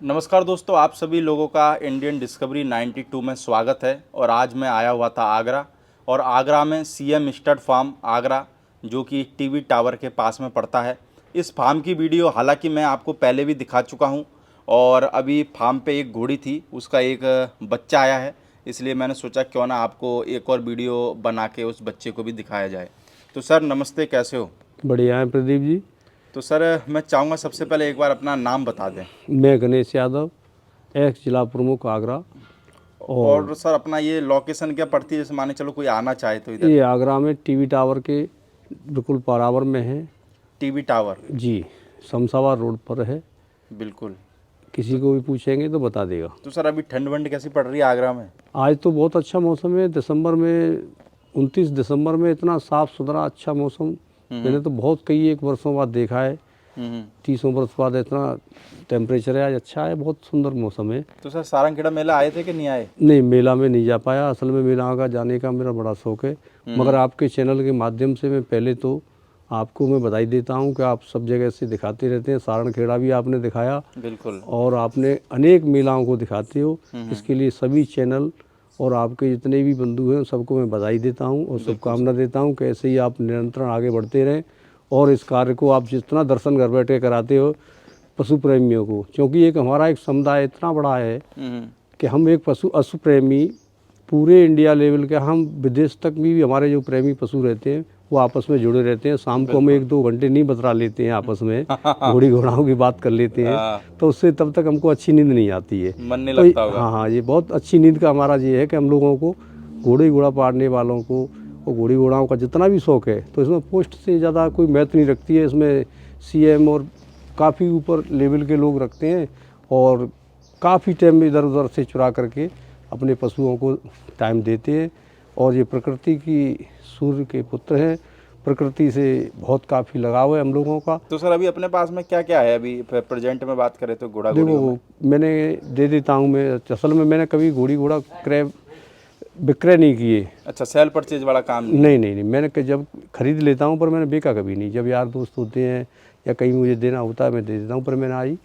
नमस्कार दोस्तों, आप सभी लोगों का इंडियन डिस्कवरी 92 में स्वागत है। और आज मैं आया हुआ था आगरा, और आगरा में सीएम स्टड फार्म आगरा, जो कि टीवी टावर के पास में पड़ता है। इस फार्म की वीडियो हालांकि मैं आपको पहले भी दिखा चुका हूं, और अभी फार्म पे एक घोड़ी थी, उसका एक बच्चा आया है, इसलिए मैंने सोचा क्यों ना आपको एक और वीडियो बना के उस बच्चे को भी दिखाया जाए। तो सर नमस्ते, कैसे हो? बढ़िया है प्रदीप जी। तो सर मैं चाहूँगा सबसे पहले एक बार अपना नाम बता दें। मैं गणेश यादव, एक्स जिला प्रमुख आगरा। और और सर अपना ये लोकेशन क्या पड़ती है, जैसे माने चलो कोई आना चाहे तो इधर? ये आगरा में टीवी टावर के बिल्कुल बराबर में है टीवी टावर। जी। शमशाबाद रोड पर है। बिल्कुल। किसी को भी पूछेंगे तो बता देगा। तो सर अभी ठंड वंड कैसी पड़ रही है आगरा में? आज तो बहुत अच्छा मौसम है। दिसंबर में 29 दिसंबर में इतना साफ़ सुथरा अच्छा मौसम मैंने तो बहुत कई एक वर्षों बाद देखा है। 30 वर्ष बाद इतना टेम्परेचर है आज, अच्छा है, बहुत सुंदर मौसम है। तो सर सारंगखेड़ा मेला आए थे कि नहीं आए? नहीं, मेला में नहीं जा पाया। असल में मेला का जाने का मेरा बड़ा शौक़ है, मगर आपके चैनल के माध्यम से मैं पहले तो आपको मैं बधाई देता हूं कि आप सब जगह से दिखाते रहते हैं। सारंगखेड़ा भी आपने दिखाया, बिल्कुल। और आपने अनेक मेलाओं को दिखाते हो। इसके लिए सभी चैनल और आपके जितने भी बंधु हैं सबको मैं बधाई देता हूं और शुभकामना देता हूं कि ऐसे ही आप निरंतर आगे बढ़ते रहें, और इस कार्य को आप जितना दर्शन घर बैठे कराते हो पशु प्रेमियों को, क्योंकि एक हमारा एक समुदाय इतना बड़ा है कि हम एक पशु प्रेमी पूरे इंडिया लेवल के, हम विदेश तक भी हमारे जो प्रेमी पशु रहते हैं वो आपस में जुड़े रहते हैं। शाम को हम 1-2 घंटे नहीं बतरा लेते हैं आपस में, घोड़ी घोड़ाओं की बात कर लेते हैं, तो उससे तब तक हमको अच्छी नींद नहीं आती है। मन नहीं तो लगता होगा। हाँ, ये बहुत अच्छी नींद का हमारा ये है कि हम लोगों को घोड़े घोड़ा पाड़ने वालों को और घोड़ी घोड़ाओं का जितना भी शौक़ है, तो इसमें पोस्ट से ज़्यादा कोई महत्व नहीं रखती है। इसमें सीएम और काफ़ी ऊपर लेवल के लोग रखते हैं, और काफ़ी टाइम इधर उधर से चुरा करके अपने पशुओं को टाइम देते हैं। और ये प्रकृति की सूर्य के पुत्र हैं, प्रकृति से बहुत काफ़ी लगाव है हम लोगों का। तो सर अभी अपने पास में क्या क्या है? अभी प्रेजेंट में बात करें तो घोड़ा घोड़ियों में? देखो, मैंने दे देता हूँ मैं। असल में मैंने कभी घोड़ी घोड़ा विक्रय नहीं किए। अच्छा, सेल परचेज वाला काम नहीं? नहीं, मैंने जब खरीद लेता हूँ, पर मैंने बेचा कभी नहीं। जब यार दोस्त होते हैं या कहीं मुझे देना होता है मैं दे देता हूँ, पर मैंने आज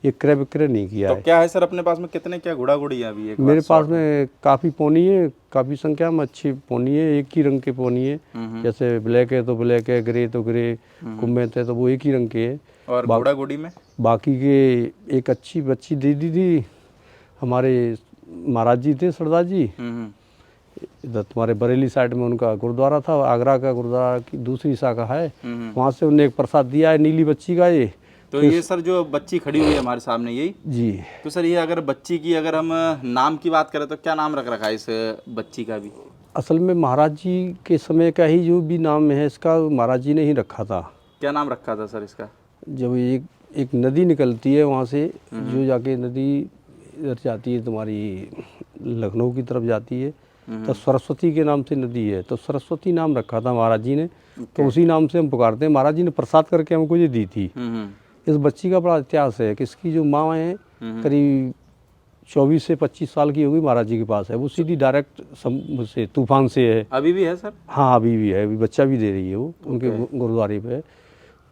ये क्रय विक्रय नहीं किया है। तो क्या है सर अपने पास में, कितने क्या घोड़ा घोड़ी है अभी? एक मेरे पास में काफ़ी पोनी है, काफ़ी संख्या में अच्छी पोनी है। एक ही रंग के पोनी है, जैसे ब्लैक है तो ब्लैक है, ग्रे तो ग्रे, कुम्मेत है तो वो एक ही रंग के है। और घोड़ा घोड़ी में बाकी के एक अच्छी बच्ची दे दी थी हमारे महाराज जी थे, सरदार जी। इधर तुम्हारे बरेली साइड में उनका गुरुद्वारा था, आगरा का गुरुद्वारा की दूसरी शाखा है, वहाँ से उन्हें एक प्रसाद दिया है नीली बच्ची का। ये तो ये सर जो बच्ची खड़ी हुई है हमारे सामने, यही जी। तो सर ये अगर बच्ची की अगर हम नाम की बात करें तो क्या नाम रख रखा है इस बच्ची का भी? असल में महाराज जी के समय का ही जो भी नाम है इसका, महाराज जी ने ही रखा था। क्या नाम रखा था सर इसका? जब एक नदी निकलती है वहाँ से, जो जाके नदी इधर जाती है तुम्हारी लखनऊ की तरफ जाती है, तो सरस्वती के नाम से नदी है, तो सरस्वती नाम रखा था महाराज जी ने। तो उसी नाम से हम पुकारते हैं। महाराज जी ने प्रसाद करके हमको ये दी थी। इस बच्ची का बड़ा इतिहास है कि इसकी जो माँ है करीब 24 से 25 साल की होगी, महाराज जी के पास है। वो सीधी डायरेक्ट से तूफान से है। अभी भी है सर? हाँ, अभी भी है, अभी बच्चा भी दे रही है वो उनके गुरुद्वारे पे।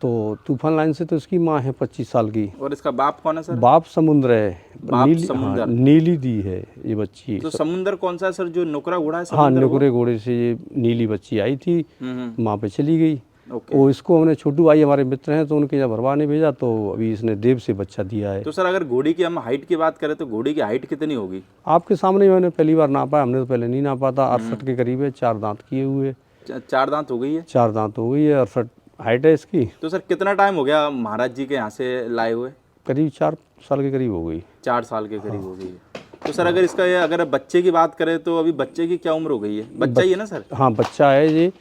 तो तूफान लाइन से तो इसकी माँ है 25 साल की। और इसका बाप कौन है सर? बाप समुद्र है। बाप समुद्र। हाँ, नीली दी है ये बच्ची। तो समुद्र कौन सा है सर, जो नुकरा घोड़ा है? हाँ, नुकरे घोड़े से ये नीली बच्ची आई थी, माँ पे चली गई। ओके। वो इसको हमने, छोटू भाई हमारे मित्र हैं, तो उनके जब भरवा ने भेजा तो अभी इसने देव से बच्चा दिया है। तो सर अगर घोड़ी की हम हाइट की बात करें तो घोड़ी की हाइट कितनी होगी? आपके सामने मैंने पहली बार नापा, हमने तो पहले नहीं नापा था। 68 के करीब है, 4 दांत किए हुए। 4 दांत हो गई है? 4 दांत हो गई है, 68 हाइट है इसकी। तो सर कितना टाइम हो गया महाराज जी के यहाँ से लाए हुए? करीब 4 साल के करीब हो गई। 4 साल के करीब हो गई है। तो सर अगर इसका ये अगर बच्चे की बात करें तो अभी बच्चे की क्या उम्र हो गई है? बच्चा ही है ना सर? हाँ, बच्चा है ये।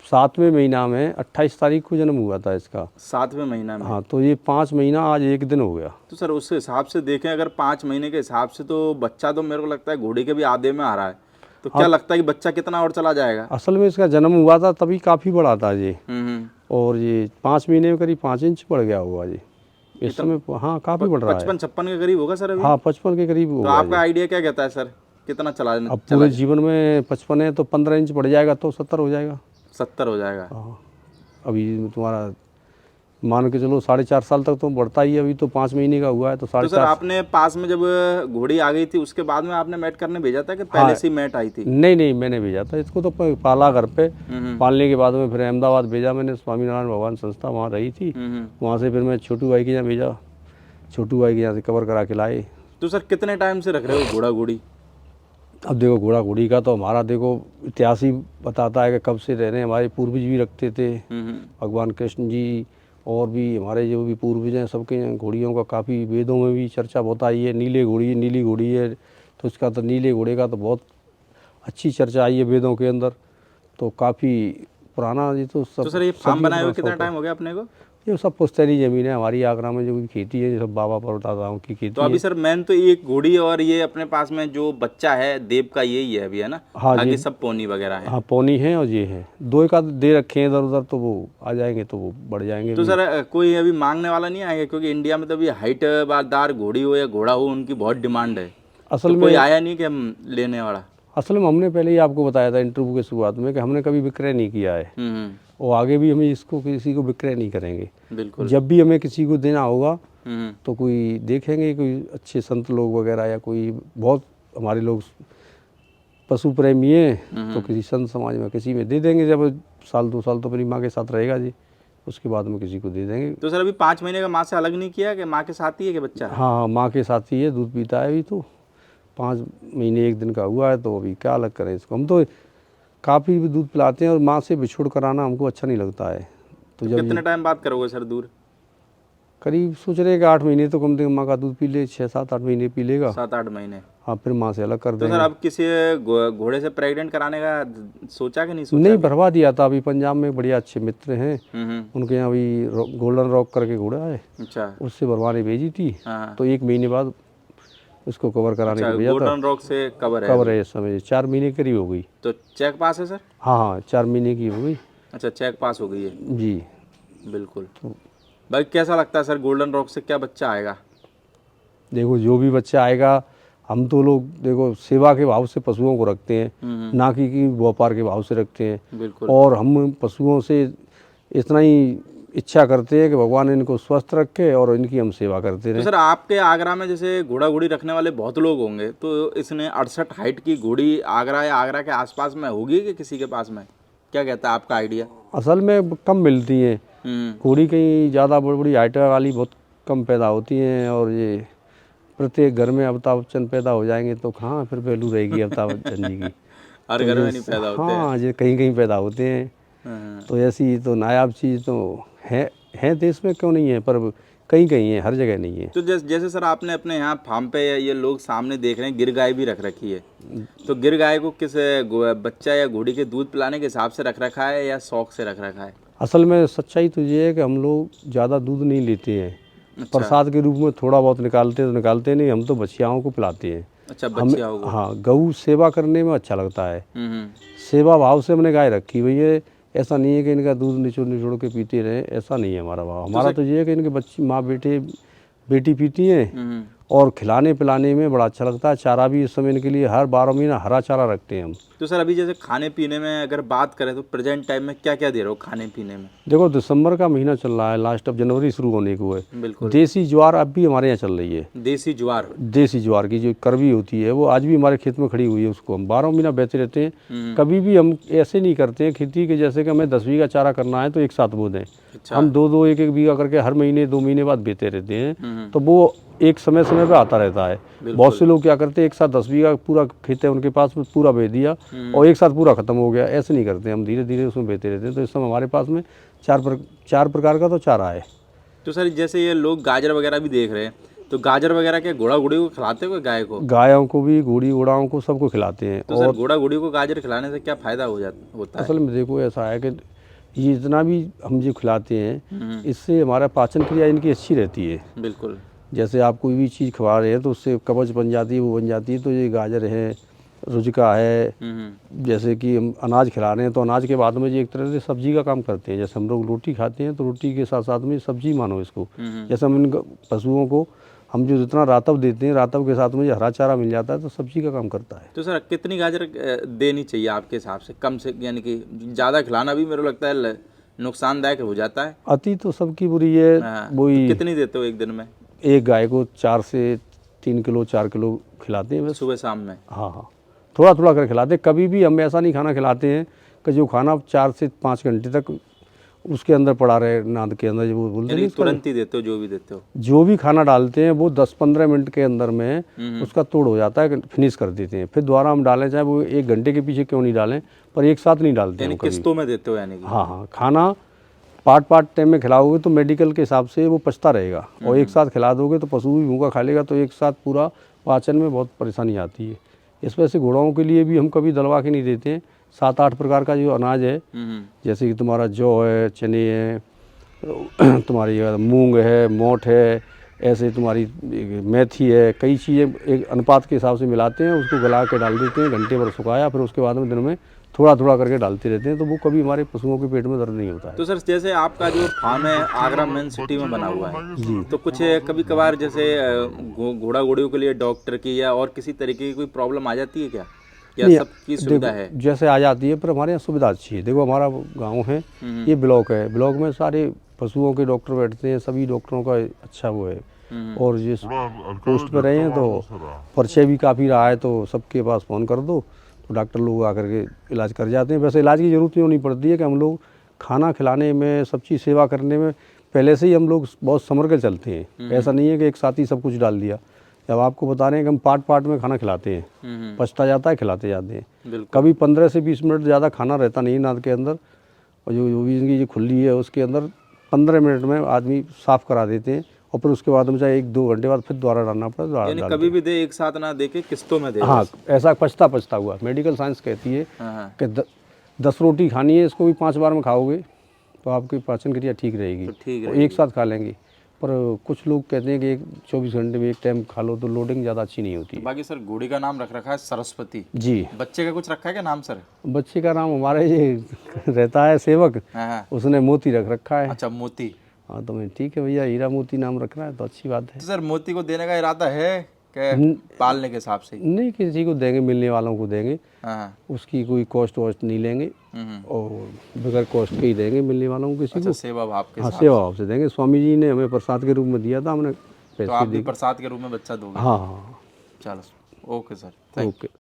7वें महीना में 28 तारीख को जन्म हुआ था इसका। 7वें महीना में? हाँ, तो ये 5 महीना आज 1 दिन हो गया। तो सर उस हिसाब से देखें, अगर 5 महीने के हिसाब से तो बच्चा तो मेरे को लगता है घोड़ी के भी आधे में आ रहा है। तो क्या लगता है कि बच्चा कितना और चला जाएगा? असल में इसका जन्म हुआ था तभी काफ़ी बड़ा था ये, और ये 5 महीने में करीब 5 इंच बढ़ गया हुआ जी इस समय। हाँ, काफ़ी बढ़ रहा है। 55-56 के करीब होगा सर अभी? हाँ, 55 के करीब तो होगा। आपका आइडिया क्या कहता है सर, कितना चला? अब पूरे जीवन में 55 है तो 15 इंच बढ़ जाएगा तो 70 हो जाएगा। 70 हो जाएगा। हाँ, अभी तुम्हारा मान के चलो 4.5 साल तक तो बढ़ता ही है। अभी तो 5 महीने का हुआ है तो तो सर 4.5। आपने पास में जब घोड़ी आ गई थी उसके बाद में आपने मैट करने भेजा था कि पहले से ही मैट आई थी? नहीं नहीं, मैंने भेजा था इसको, तो पाला घर पे। हम्म पालने के बाद में फिर अहमदाबाद भेजा मैंने, स्वामीनारायण भगवान संस्था वहाँ रही थी। वहाँ से फिर मैं छोटू भाई के यहाँ भेजा, छोटू भाई के यहाँ से कवर करा के लाए। तो सर कितने टाइम से रख रहे हो घोड़ा घोड़ी? अब देखो घोड़ा घोड़ी का तो हमारा देखो इतिहास ही बताता है कि कब से रह रहे हैं। हमारे पूर्वज भी रखते थे, भगवान कृष्ण जी, और भी हमारे जो भी पूर्वज हैं सबके यहाँ घोड़ियों का काफ़ी वेदों में भी चर्चा बहुत आई है। नीली घोड़ी है तो इसका तो नीले घोड़े का तो बहुत अच्छी चर्चा आई है वेदों के अंदर। तो काफ़ी पुराना ये तो सब। तो सर ये फार्म बनाए हुए कितना टाइम हो गया अपने को? ये सब पुश्तैनी ज़मीन है हमारी आगरा में, जो भी खेती है ये सब बाबा परदादाओं की खेती तो अभी है। सर मैन तो एक घोड़ी और ये अपने पास में जो बच्चा है देव का यही है अभी, है ना? हाँ बाकी जी, सब पोनी वगैरह है। हाँ पौनी है और ये है, 2 एक आध दे रखे हैं इधर उधर, तो वो आ जाएंगे तो वो बढ़ जाएंगे। तो सर कोई अभी मांगने वाला नहीं आएगा? क्योंकि इंडिया में तो अभी हाइट बारदार घोड़ी हो या घोड़ा हो उनकी बहुत डिमांड है। असल तो में कोई आया नहीं कि हम लेने वाला? असल में हमने पहले ही आपको बताया था इंटरव्यू के शुरुआत में कि हमने कभी विक्रय नहीं किया है, हम्म, और आगे भी हमें इसको किसी को विक्रय नहीं करेंगे। बिल्कुल। जब भी हमें किसी को देना होगा हम्म, तो कोई देखेंगे, कोई अच्छे संत लोग वगैरह या कोई बहुत हमारे लोग पशु प्रेमी हैं तो किसी संत समाज में किसी में दे देंगे। जब 1-2 साल तो अपनी माँ के साथ रहेगा जी, उसके बाद में किसी को दे देंगे। तो सर अभी 5 महीने का माँ से अलग नहीं किया कि माँ के साथ ही है कि बच्चा? हाँ, माँ के साथ ही है, दूध पीता है। अभी तो 5 महीने 1 दिन का हुआ है, तो अभी क्या अलग करें इसको। हम तो काफ़ी भी दूध पिलाते हैं और माँ से बिछोड़ कराना हमको अच्छा नहीं लगता है। तो जब कितने टाइम बाद करोगे सर दूर? करीब सोच रहे हैं कि 8 महीने तो कम से कम माँ का दूध पी ले, 6-7-8 महीने पी लेगा। 7-8 महीने। हाँ, फिर माँ से अलग कर तो देंगे। सर अब किसी घोड़े से प्रेग्नेंट कराने का सोचा कि नहीं सोचा? नहीं, भरवा दिया था। अभी पंजाब में बढ़िया अच्छे मित्र हैं, हम्म, उनके यहाँ अभी गोल्डन रॉक करके घोड़ा है, अच्छा। उससे भरवाने भेजी थी। हाँ, तो 1 महीने बाद उसको कवर कराने अच्छा, के भेजा था। गोल्डन रॉक से कवर है? कवर है इस समय, 4 महीने करीब हो गई। तो चेक पास है सर? हाँ हाँ, 4 महीने की हो गई अच्छा, चेक पास हो गई है। जी। बिल्कुल। भाई कैसा लगता है सर गोल्डन रॉक से क्या बच्चा आएगा? देखो जो भी बच्चा आएगा, हम तो लोग देखो सेवा के भाव से पशुओं को रखते हैं, ना कि व्यापार के भाव से रखते हैं। बिल्कुल। और हम पशुओं से इतना ही इच्छा करते हैं कि भगवान इनको स्वस्थ रखे और इनकी हम सेवा करते तो रहें। सर आपके आगरा में जैसे घोड़ा घोड़ी रखने वाले बहुत लोग होंगे, तो इसने 68 हाइट की घोड़ी आगरा या आगरा के आसपास में होगी कि किसी के पास में? क्या कहता है आपका आइडिया? असल में कम मिलती हैं घोड़ी, कहीं ज़्यादा बड़ी बड़ी हाइट वाली बहुत कम पैदा होती हैं। और ये प्रत्येक घर में अमिताभ बच्चन पैदा हो जाएंगे तो कहाँ फिर वैल्यू रहेगी अमिताभ बच्चन जी की। हर घर में नहीं पैदा होते हैं। हाँ, ये कहीं कहीं पैदा होते हैं। हाँ। तो ऐसी तो नायाब चीज़ तो है देश में, क्यों नहीं है, पर कहीं कहीं है, हर जगह नहीं है। तो जैसे सर आपने अपने यहाँ फार्म पे ये लोग सामने देख रहे हैं गिर गाय भी रख रखी है, तो गिर गाय को किस बच्चा या घोड़ी के दूध पिलाने के हिसाब से रख रखा है या शौक से रख रखा है? असल में सच्चाई तो ये है कि हम लोग ज़्यादा दूध नहीं लेते हैं। अच्छा। प्रसाद के रूप में थोड़ा बहुत निकालते हैं तो निकालते नहीं, हम तो बछियाओं को पिलाते हैं। अच्छा, बच्चियाँ होगा। हाँ, गऊ सेवा करने में अच्छा लगता है। हम्म, सेवा भाव से हमने गाय रखी हुई है। ऐसा नहीं है कि इनका दूध निचोड़ के पीते रहे, ऐसा नहीं है हमारा भाव। हमारा तो ये है कि इनके बच्ची माँ बेटी पीती हैं और खिलाने पिलाने में बड़ा अच्छा लगता है। चारा भी इस समय इनके लिए हर 12 महीना हरा चारा रखते हैं हम। तो सर अभी जैसे खाने पीने में अगर बात करें तो प्रेजेंट टाइम में क्या क्या दे रहे हो खाने पीने में? देखो दिसंबर का महीना चल रहा है, लास्ट ऑफ जनवरी शुरू होने को है। बिल्कुल। देसी ज्वार अब भी हमारे यहाँ चल रही है। देसी ज्वार? देसी ज्वार की जो करवी होती है वो आज भी हमारे खेत में खड़ी हुई है, उसको हम 12 महीना बेचते रहते हैं। कभी भी हम ऐसे नहीं करते हैं खेती के जैसे कि हमें 10 बीघा चारा करना है तो एक साथ बो दें। अच्छा। हम 2-2 1-1 बीघा करके हर महीने 2 महीने बाद बेचते रहते हैं। तो वो एक समय समय पे आता रहता है। बहुत से लोग क्या करते हैं एक साथ 10 बीघा पूरा खेत है उनके पास में, पूरा बेच दिया और एक साथ पूरा खत्म हो गया। ऐसे नहीं करते, हम धीरे धीरे उसमें बेचते रहते हैं। तो इस समय हमारे पास में 4 प्रकार का तो चारा है। तो सर जैसे ये लोग गाजर वगैरह भी देख रहे हैं, तो गाजर वगैरह के घोड़ा घोड़ी को खिलाते हो गाय को? गायों को भी, घोड़ी घोड़ाओं को, सबको खिलाते हैं। तो सर घोड़ा घोड़ी को गाजर खिलाने से क्या फायदा होता है? असल में देखो ऐसा है कि ये जितना भी हम जो खिलाते हैं इससे हमारा पाचन क्रिया इनकी अच्छी रहती है। बिल्कुल। जैसे आप कोई भी चीज़ खवा रहे हैं तो उससे कवच बन जाती है, वो बन जाती है। तो ये गाजर है, रुजका है, जैसे कि हम अनाज खिला रहे हैं तो अनाज के बाद में ये एक तरह से सब्जी का काम करते हैं। जैसे हम लोग रोटी खाते हैं तो रोटी के साथ साथ में सब्जी मानो इसको। जैसे हम इन पशुओं को हम जो जितना रातव देते हैं, रातव के साथ में हरा चारा मिल जाता है तो सब्जी का काम करता है। तो सर कितनी गाजर देनी चाहिए आपके हिसाब से? कम से यानी कि ज़्यादा खिलाना भी मेरे को लगता है नुकसानदायक हो जाता है। अति तो सबकी बुरी है। हाँ, वही तो कितनी देते हो एक दिन में? एक गाय को 4 से 3 किलो 4 किलो खिलाते हैं बस। सुबह शाम में? हाँ हाँ, थोड़ा थोड़ा कर खिलाते हैं। कभी भी हम ऐसा नहीं खाना खिलाते हैं कि जो खाना 4 से 5 घंटे तक उसके अंदर पड़ा रहे, नाद के अंदर, जो वो बोलते यानी हैं तुरंत ही देते हो जो भी देते हो? जो भी खाना डालते हैं वो 10-15 मिनट के अंदर में उसका तोड़ हो जाता है, फिनिश कर देते हैं। फिर दोबारा हम डालें, चाहे वो 1 घंटे के पीछे क्यों नहीं डालें, पर एक साथ नहीं डालते यानी हैं कभी। किस्तों में देते हो यानी कि? हाँ हाँ, खाना पार्ट टाइम में खिलाओगे तो मेडिकल के हिसाब से वो पचता रहेगा, और एक साथ खिला दोगे तो पशु भी भूखा खा लेगा, तो एक साथ पूरा पाचन में बहुत परेशानी आती है। इस वजह से घोड़ों के लिए भी हम कभी दलवा के नहीं देते हैं। 7-8 प्रकार का जो अनाज है, जैसे कि तुम्हारा जौ है, चने हैं, तुम्हारी मूंग है, मोठ है, ऐसे तुम्हारी मेथी है, कई चीज़ें एक अनुपात के हिसाब से मिलाते हैं, उसको गला के डाल देते हैं, घंटे भर सुखाया, फिर उसके बाद में दिन में थोड़ा थोड़ा करके डालते रहते हैं, तो वो कभी हमारे पशुओं के पेट में दर्द नहीं होता है। तो सर जैसे आपका जो फार्म है आगरा मेन सिटी में बना हुआ है जी, तो कुछ कभी कभार जैसे घोड़ा घोड़ियों के लिए डॉक्टर की या और किसी तरीके की कोई प्रॉब्लम आ जाती है क्या, या सबकी सुविधा है? जैसे आ जाती है, पर हमारे यहाँ सुविधा अच्छी है। देखो हमारा गाँव है, ये ब्लॉक है, ब्लॉक में सारे पशुओं के डॉक्टर बैठते हैं, सभी डॉक्टरों का अच्छा वो है, और जिस पोस्ट पर रहे हैं तो परिचय भी काफ़ी रहा है, तो सबके पास फ़ोन कर दो तो डॉक्टर लोग आकर के इलाज कर जाते हैं। वैसे इलाज की ज़रूरत नहीं पड़ती है, कि हम लोग खाना खिलाने में, सब चीज़ सेवा करने में पहले से ही हम लोग बहुत संभल कर चलते हैं। ऐसा नहीं है कि एक साथ ही सब कुछ डाल दिया। जब आपको बता रहे हैं कि हम पार्ट में खाना खिलाते हैं, पचता जाता है, खिलाते जाते हैं। कभी 15 से 20 मिनट ज़्यादा खाना रहता नहीं नाद के अंदर, और जो भी इनकी जो खुली है उसके अंदर 15 मिनट में आदमी साफ़ करा देते हैं, और फिर उसके बाद में चाहे 1-2 घंटे बाद फिर दोबारा डालना पड़े। यानी कभी भी दे, एक साथ ना दे के किस्तों में दे? हाँ, ऐसा पचता हुआ। मेडिकल साइंस कहती है कि 10 रोटी खानी है, इसको भी 5 बार में खाओगे तो आपकी पाचन क्रिया ठीक रहेगी, ठीक और एक साथ खा लेंगे। पर कुछ लोग कहते हैं कि 24 घंटे में एक टाइम खा लो तो लोडिंग ज़्यादा अच्छी नहीं होती। बाकी सर घोड़ी का नाम रख रखा है सरस्वती जी। बच्चे का कुछ रखा है क्या नाम सर? बच्चे का नाम हमारे ये रहता है सेवक, उसने मोती रख रखा है। अच्छा, मोती। हाँ, तो मैं ठीक है भैया, हीरा मोती नाम रखना है तो अच्छी बात है। तो सर मोती को देने का इरादा है कि पालने के हिसाब से? नहीं, किसी को देंगे, मिलने वालों को देंगे, उसकी कोई कॉस्ट वॉस्ट नहीं लेंगे, और बगैर कॉस्ट के ही देंगे मिलने वालों को किसी को। सेवा भाव के? हाँ, सेवा भाव से देंगे। स्वामी जी ने हमें प्रसाद के रूप में दिया था, हमने पैसे। तो आप भी प्रसाद के रूप में बच्चा दोगे? हाँ हाँ। चलो, ओके सर, ओके।